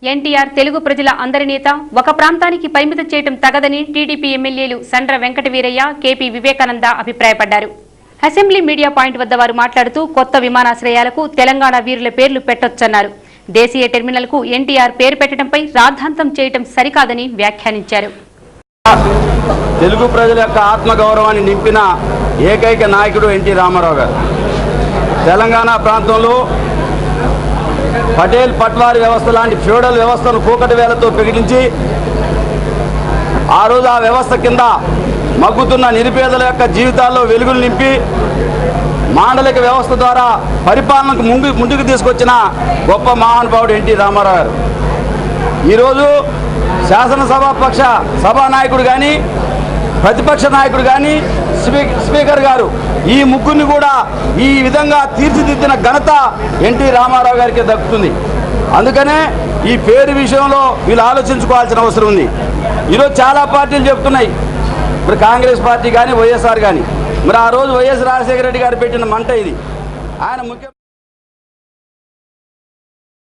ఎన్టీఆర్ తెలుగు ప్రజల అందరి నేత, ఒక ప్రాంతానికి పరిమితం చేయడం తగదని టీడీపీ ఎమ్మెల్యేలు సండ్ర వెంకట వీరయ్య, కేపీ వివేకానంద అభిప్రాయపడ్డారు. అసెంబ్లీ మీడియా పాయింట్ వద్ద వారు మాట్లాడుతూ కొత్త విమానాశ్రయాలకు తెలంగాణ వీరుల పేర్లు పెట్టొచ్చన్నారు. దేశీయ టెర్మినల్కు ఎన్టీఆర్ పేరు పెట్టడంపై రాద్ధాంతం చేయడం సరికాదని వ్యాఖ్యానించారు. తెలుగు ప్రజల యొక్క ఆత్మగౌరవాన్ని నింపిన ఏకైక నాయకుడు ఎన్టీ రామారావు గారు. తెలంగాణ ప్రాంతంలో పటేల్ పట్వారీ వ్యవస్థ లాంటి ఫ్యూడల్ వ్యవస్థను కూకటి వేలతో ప్రకటించి ఆ రోజు ఆ వ్యవస్థ కింద మగ్గుతున్న నిరుపేదల యొక్క జీవితాల్లో వెలుగులు నింపి మాండలిక వ్యవస్థ ద్వారా పరిపాలనకు ముందుకు తీసుకొచ్చిన గొప్ప మహానుభావుడు ఎన్టీ రామారావు గారు. ఈరోజు శాసనసభాపక్ష సభానాయకుడు కానీ, ప్రతిపక్ష నాయకుడు కానీ, స్పీకర్ గారు ఈ ముగ్గురిని కూడా ఈ విధంగా తీర్చిదిద్దిన ఘనత ఎన్టీ రామారావు గారికి దక్కుతుంది. అందుకనే ఈ పేరు విషయంలో వీళ్ళు ఆలోచించుకోవాల్సిన అవసరం ఉంది. ఈరోజు చాలా పార్టీలు చెప్తున్నాయి, మరి కాంగ్రెస్ పార్టీ కానీ, వైఎస్ఆర్ కానీ. మరి ఆ రోజు వైఎస్ రాజశేఖర రెడ్డి గారు పెట్టిన మంట ఇది. ఆయన ముఖ్య